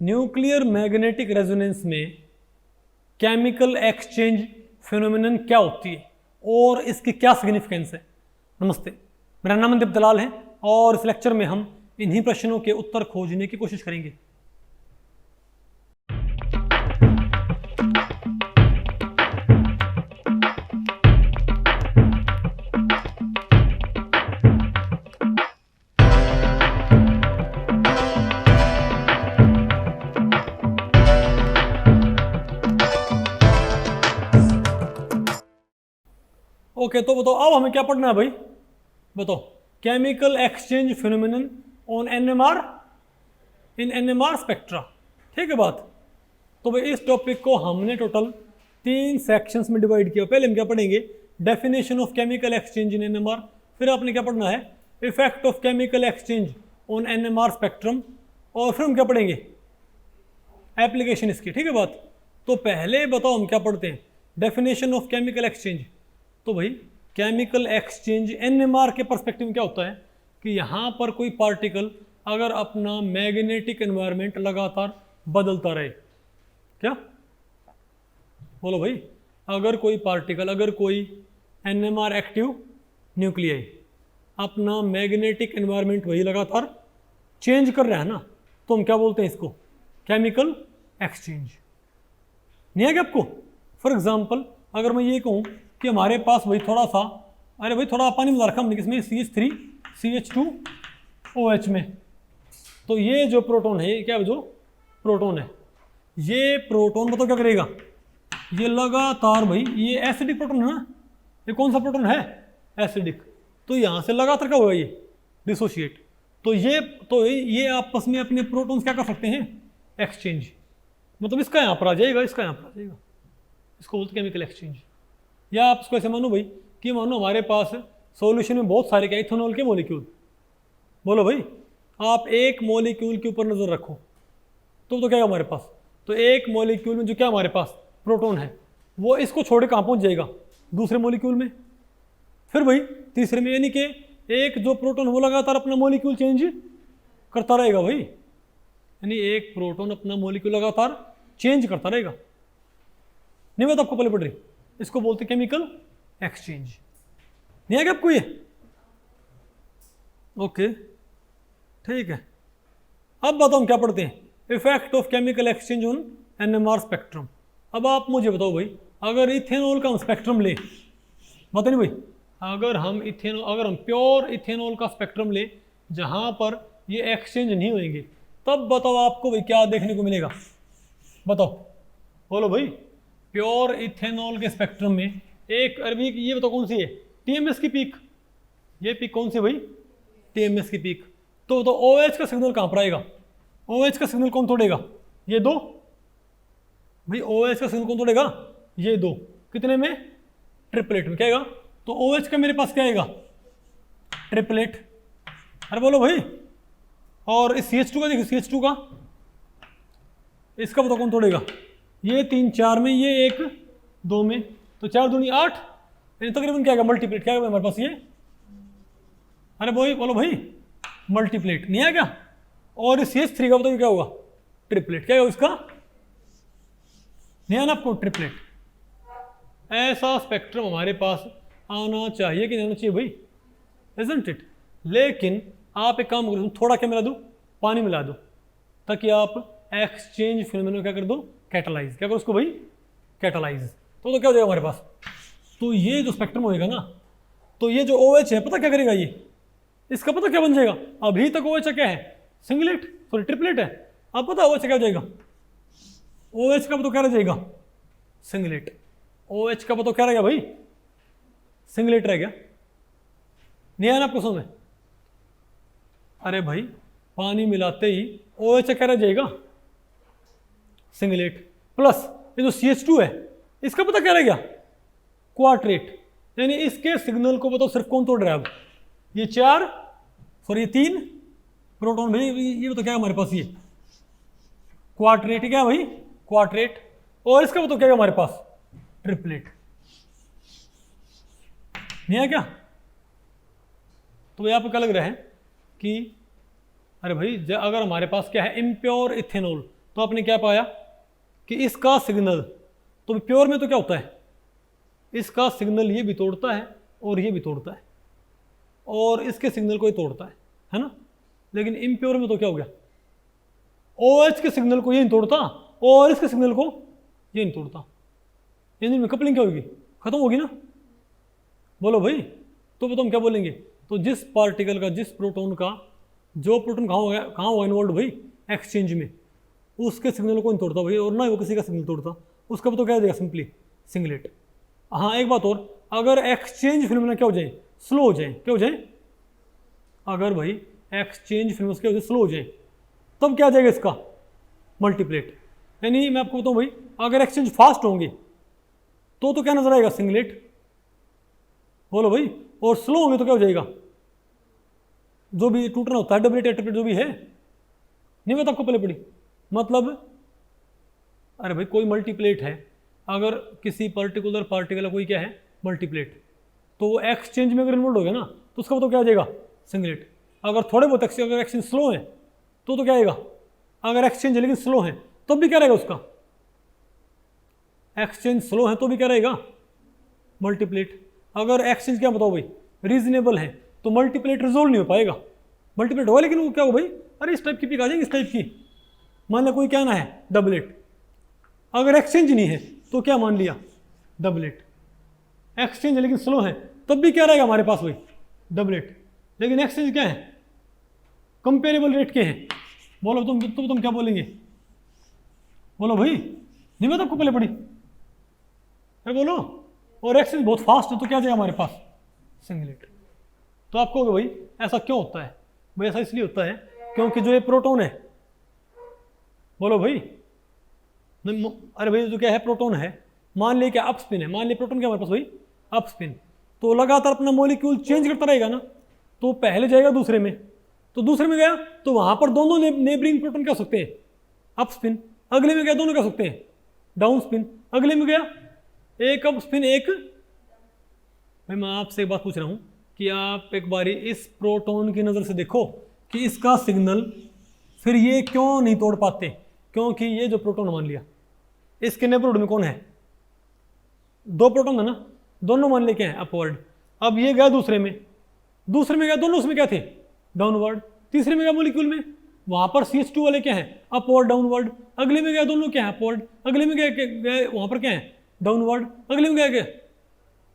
Nuclear magnetic resonance में chemical exchange phenomenon क्या होती है और इसकी क्या सिग्निफिकेंस है। नमस्ते, मेरा नाम मनदीप दलाल है और इस लेक्चर में हम इन्हीं प्रश्नों के उत्तर खोजने की कोशिश करेंगे। ओके, तो बताओ अब हमें क्या पढ़ना है भाई, बताओ। Chemical exchange phenomenon on NMR in NMR spectra, ठीक है बात। तो भाई इस टॉपिक को हमने टोटल 3 सेक्शंस में डिवाइड किया। पहले हम क्या पढ़ेंगे, definition of chemical exchange in NMR, फिर आपने क्या पढ़ना है, effect of chemical exchange on NMR spectrum, और फिर हम क्या पढ़ेंगे, एप्लीकेशन इसकी, ठीक है बात। तो पहले बताओ हम क्या पढ़ते हैं, डेफिनेशन ऑफ केमिकल एक्सचेंज। तो भाई केमिकल एक्सचेंज एनएमआर के पर्सपेक्टिव में क्या होता है कि यहाँ पर कोई पार्टिकल अगर अपना मैग्नेटिक एनवायरनमेंट लगातार बदलता रहे, क्या बोलो भाई, अगर कोई पार्टिकल, अगर कोई एनएमआर एक्टिव न्यूक्लियाई अपना मैग्नेटिक एनवायरनमेंट वही लगातार चेंज कर रहा है ना, तो हम क्या बोलते हैं इसको, केमिकल एक्सचेंज। नहीं है क्या आपको? फॉर एग्जाम्पल अगर मैं ये कहूँ कि हमारे पास वही थोड़ा सा, अरे भाई थोड़ा पानी मिला रखा हमने किसमें, CH3CH2OH में, तो ये जो प्रोटॉन है, ये क्या है, जो प्रोटॉन है, ये प्रोटॉन बताओ क्या करेगा, ये लगातार भाई, ये एसिडिक प्रोटॉन है ना, ये कौन सा प्रोटॉन है, एसिडिक, तो यहाँ से लगातार क्या होगा, ये डिसोशिएट, तो ये आपस में अपने प्रोटॉन्स क्या कर सकते हैं, एक्सचेंज, मतलब इसका यहाँ पर आ जाएगा, इसका यहाँ पर आ जाएगा, इसको बोलते केमिकल एक्सचेंज। या आप इसको ऐसे मानो भाई कि मानो हमारे पास सॉल्यूशन में बहुत सारे क्या, इथेनॉल के मॉलिक्यूल, बोलो भाई, आप एक मॉलिक्यूल के ऊपर नज़र रखो तो क्या है हमारे पास, तो एक मॉलिक्यूल में जो क्या हमारे पास प्रोटॉन है, वो इसको छोड़ के कहाँ पहुँच जाएगा, दूसरे मॉलिक्यूल में, फिर भाई तीसरे में, यानी कि एक जो प्रोटॉन वो लगातार अपना मॉलिक्यूल चेंज करता रहेगा भाई, यानी एक प्रोटॉन अपना मॉलिक्यूल लगातार चेंज करता रहेगा। नहीं बात आपको पहले पढ़ रही, इसको बोलते केमिकल एक्सचेंज। नहीं है क्या आपको ये? ओके ठीक है। अब बताओ हम क्या पढ़ते हैं, effect of chemical exchange on NMR spectrum. अब आप मुझे बताओ भाई, अगर इथेनॉल का हम स्पेक्ट्रम ले, बताइए भाई, अगर हम प्योर इथेनॉल का स्पेक्ट्रम ले जहां पर ये एक्सचेंज नहीं होंगे, तब बताओ आपको भाई क्या देखने को मिलेगा, बताओ, बोलो भाई। प्योर इथेनॉल के स्पेक्ट्रम में एक अरबी, ये बताओ कौन सी है, टीएमएस की पीक, ये पीक कौन सी भाई, टीएमएस की पीक। तो OH का सिग्नल कहाँ पर आएगा, OH का सिग्नल कौन तोड़ेगा, ये दो भाई, OH का सिग्नल कौन तोड़ेगा, ये दो, कितने में, ट्रिपलेट में, क्या आएगा, तो OH का मेरे पास क्या आएगा, ट्रिपलेट, अरे बोलो भाई। और इस CH2 का देखिए, CH2 का, इसका बताओ कौन तोड़ेगा, ये 3 4 में, ये 1 2 में, तो 4 दूनी 8, यानी तकरीबन क्या आएगा, मल्टीप्लेट, क्या आएगा हमारे पास ये, अरे भाई बोलो भाई, मल्टीप्लेट, नहीं है क्या। और इस CH3 का बताओ क्या होगा, ट्रिपलेट, क्या होगा इसका, नहीं है ना आपको, ट्रिपलेट। ऐसा स्पेक्ट्रम हमारे पास आना चाहिए कि नहीं आना चाहिए भाई, इजंट इट। लेकिन आप एक काम करो, थोड़ा क्या मिला दो, पानी मिला दो, ताकि आप एक्सचेंज फिनोमेनन क्या कर दो, कैटालाइज, क्या करो उसको भाई, कैटालाइज। तो क्या हो जाएगा हमारे पास, तो ये जो स्पेक्ट्रम होएगा ना, तो ये जो OH है पता क्या करेगा, ये इसका पता क्या बन जाएगा, अभी तक OH क्या है, सिंगलेट, सॉरी ट्रिपलेट है, अब पता OH क्या हो जाएगा, OH का पता क्या रह जाएगा, सिंगलेट, OH का पता क्या रह गया भाई, सिंगलेट रह गया। नहीं आया ना आपको समझ में, अरे भाई पानी मिलाते ही OH क्या रह जाएगा, सिंगलेट, प्लस ये जो CH2 है इसका पता क्या रह गया, क्वार्टेट, यानी इसके सिग्नल को बताओ सिर्फ कौन तोड़ रहा है, अब ये 4 सॉरी ये 3 प्रोटॉन भाई, ये बताओ क्या है हमारे पास, ये क्वार्टेट, क्या भाई, क्वार्टेट, और इसका बताओ क्या है हमारे पास, ट्रिपलेट। नहीं है क्या, तो यहाँ पे क्या लग रहा है कि अरे भाई अगर हमारे पास क्या है, इम्प्योर इथेनॉल, तो आपने क्या पाया कि इसका सिग्नल, तो प्योर में तो क्या होता है, इसका सिग्नल ये भी तोड़ता है और ये भी तोड़ता है, और इसके सिग्नल को ही तोड़ता है ना। लेकिन इम्प्योर में तो क्या हो गया, OH के सिग्नल को ये नहीं तोड़ता और इसके सिग्नल को ये नहीं तोड़ता, यानी इनमें कपलिंग क्या होगी, खत्म होगी ना। बोलो भाई, तो बताओ हम क्या बोलेंगे, तो जिस पार्टिकल का, जिस प्रोटॉन का, जो प्रोटॉन कहाँ होगा इन्वॉल्व भाई, एक्सचेंज में, उसके सिग्नल को नहीं तोड़ता भाई, और ना ही वो किसी का सिग्नल तोड़ता, उसका तो क्या हो जाएगा, सिंपली सिंगलेट। हाँ एक बात और, अगर एक्सचेंज फिनोमेना क्या हो जाए, स्लो हो जाए, क्या हो जाए, अगर भाई एक्सचेंज फिनोमेना क्या हो जाए, स्लो हो जाए, तब क्या आ जाएगा इसका, मल्टीप्लेट। यानी मैं आपको बताऊं भाई, अगर एक्सचेंज फास्ट होंगे तो क्या नजर आएगा, सिंगलेट। बोलो भाई, और स्लो होंगे तो क्या हो जाएगा, जो भी टूटना होता है, डबलेट या ट्रिपलेट जो भी है, नहीं बता आपको पहले पड़ी, मतलब अरे भाई कोई मल्टीप्लेट है, अगर किसी पर्टिकुलर पार्टिकल कोई क्या है मल्टीप्लेट, तो वो एक्सचेंज में अगर इन्वॉल्व हो गया ना, तो उसका तो क्या आ जाएगा, सिंगलेट। अगर थोड़े बहुत अगर एक्सचेंज स्लो है तो क्या आएगा, अगर एक्सचेंज है लेकिन स्लो है तब भी क्या रहेगा उसका, एक्सचेंज स्लो है तो भी क्या रहेगा, मल्टीप्लेट। अगर एक्सचेंज क्या बताओ भाई, रीजनेबल है, तो मल्टीप्लेट रिजोल्व नहीं हो पाएगा, मल्टीप्लेट होगा लेकिन वो क्या हो भाई, अरे इस टाइप की पिक आ जाएगी, इस टाइप की, मान लिया कोई क्या ना है, डबलेट। अगर एक्सचेंज नहीं है तो क्या मान लिया, डबलेट। एक्सचेंज है लेकिन स्लो है तब भी क्या रहेगा हमारे पास भाई, डबलेट। लेकिन एक्सचेंज क्या है, कंपेरेबल रेट के हैं। बोलो तुम क्या बोलेंगे, बोलो भाई, नहीं मैं तो आपको पहले पढ़ी, अरे बोलो, और एक्सचेंज बहुत फास्ट है तो क्या जाएगा हमारे पास, सिंगलेट। तो आपको कहोगे भाई ऐसा क्यों होता है, भाई ऐसा इसलिए होता है क्योंकि जो ये प्रोटॉन है, बोलो भाई, अरे भाई जो क्या है, प्रोटॉन है, मान लिया क्या अप स्पिन है, मान लिया प्रोटॉन क्या हमारे पास भाई, अप स्पिन, तो लगातार अपना मॉलिक्यूल चेंज करता रहेगा ना, तो पहले जाएगा दूसरे में, तो दूसरे में गया तो वहां पर दोनों नेबरिंग प्रोटॉन क्या हो सकते हैं, अप स्पिन, अगले में गया दोनों क्या हो सकते हैं, डाउन स्पिन, अगले में गया एक अप स्पिन एक। भाई मैं आपसे एक बात पूछ रहा हूं कि आप एक बारी इस प्रोटॉन की नज़र से देखो कि इसका सिग्नल फिर ये क्यों नहीं तोड़ पाते, क्योंकि ये जो प्रोटॉन मान लिया इसके नेबरहुड में कौन है, दो प्रोटॉन है ना, दोनों मान लेके हैं अपवर्ड। अब ये गया दूसरे में गया, दोनों उसमें क्या थे, डाउनवर्ड। तीसरे में गया मॉलिक्यूल में, वहां पर CH2 वाले क्या है, अपवर्ड डाउनवर्ड। अगले में गया दोनों क्या है, अपवर्ड। अगले में गया वहां पर क्या है, डाउनवर्ड। अगले में गया,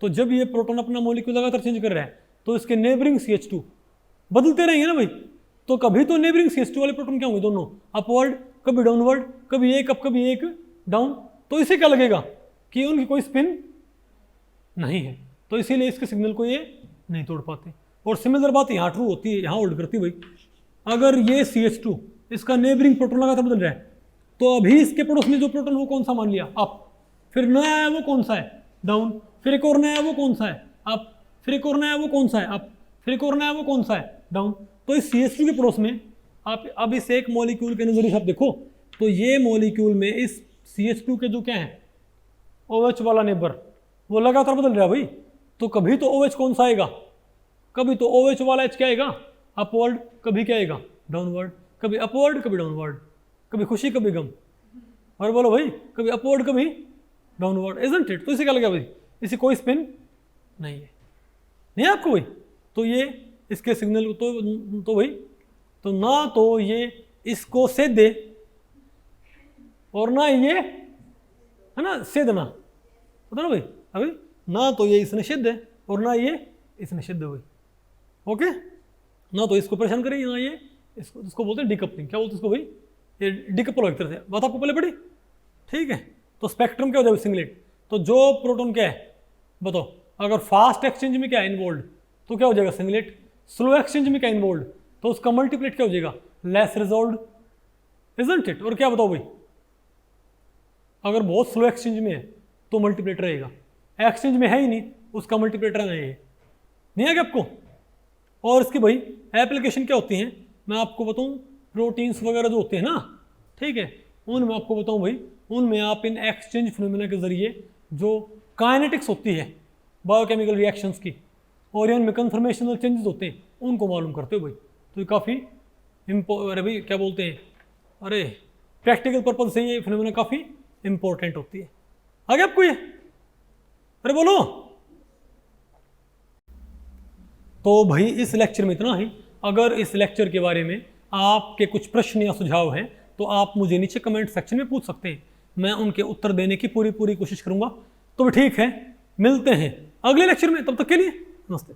तो जब ये प्रोटॉन अपना मॉलिक्यूल लगातार चेंज कर रहा है तो इसके नेबरिंग CH2 बदलते रहेंगे ना भाई, तो कभी तो नेबरिंग CH2 वाले प्रोटॉन क्या होंगे, दोनों अपवर्ड, कभी डाउनवर्ड, कभी एक अप कभी एक डाउन। तो इसे क्या लगेगा कि उनकी कोई स्पिन नहीं है, तो इसीलिए इसके सिग्नल को ये नहीं तोड़ पाते। और सिमिलर बात यहाँ ट्रू होती है, यहाँ होल्ड करती है भाई, अगर ये CH2 इसका नेबरिंग प्रोटॉन लगातार बदल रहा है, तो अभी इसके पड़ोस में जो प्रोटॉन वो कौन सा मान लिया, अप, फिर नया आया वो कौन सा है, डाउन, फिर एक और नया वो कौन सा है, अप, फिर एक और नया वो कौन सा है, अप, फिर एक और नया वो कौन सा है, डाउन। तो इस CH2 के पड़ोस में आप अब इस एक मॉलिक्यूल के नजरिए से आप देखो, तो ये मॉलिक्यूल में इस CH2 के जो क्या है OH वाला नेबर वो लगातार बदल रहा है भाई, तो कभी तो OH कौन सा आएगा, कभी तो OH वाला H क्या आएगा, अपवर्ड, कभी क्या आएगा, डाउनवर्ड, कभी अपवर्ड कभी डाउनवर्ड, कभी खुशी कभी गम, और बोलो भाई कभी अपवर्ड कभी डाउनवर्ड, इजंट इट। तो इसे क्या लगा भाई, इसे कोई स्पिन नहीं है, नहीं है आपको भाई। तो ये इसके सिग्नल तो भाई, तो ना तो ये इसको सेध दे और ना ये है ना सेधना, पता ना भाई, अभी ना तो ये इसने सिद्ध है और ना ये इसने सिद्ध है भाई, ओके। ना तो इसको परेशान करेगी ना ये इसको बोलते हैं डिकपलिंग, क्या बोलते हैं इसको भाई, ये डिकपल हो एक तरह से, बात आपको पहले पड़ी, ठीक है। तो स्पेक्ट्रम क्या हो जाएगा, सिंगलेट। तो जो प्रोटॉन क्या है बताओ, अगर फास्ट एक्सचेंज में क्या है इन्वॉल्व तो क्या हो जाएगा, सिंगलेट। स्लो एक्सचेंज में क्या इन्वॉल्व तो उसका मल्टीप्लेट क्या हो जाएगा, लेस रिजॉल्व, इजंट इट। और क्या बताओ भाई, अगर बहुत स्लो एक्सचेंज में है तो मल्टीप्लेट रहेगा, एक्सचेंज में है ही नहीं उसका मल्टीप्लेट रहना है, नहीं है क्या आपको। और इसकी भाई एप्लीकेशन क्या होती हैं मैं आपको बताऊं, प्रोटीन्स वगैरह जो होते हैं ना, ठीक है, उनमें आपको बताऊं भाई, उनमें आप इन एक्सचेंज फिनोमेना के जरिए जो काइनेटिक्स होती है बायोकेमिकल रिएक्शंस की, और इनमें कन्फर्मेशनल चेंजेस होते हैं उनको मालूम करते हो भाई। तो ये काफ़ी अरे भाई क्या बोलते हैं, अरे प्रैक्टिकल पर्पज से ये फिनोमेना काफ़ी इंपॉर्टेंट होती है। आगे आपको ये, अरे बोलो। तो भाई इस लेक्चर में इतना ही। अगर इस लेक्चर के बारे में आपके कुछ प्रश्न या सुझाव हैं तो आप मुझे नीचे कमेंट सेक्शन में पूछ सकते हैं, मैं उनके उत्तर देने की पूरी कोशिश करूंगा। तो ठीक है, मिलते हैं अगले लेक्चर में, तब तक के लिए नमस्ते।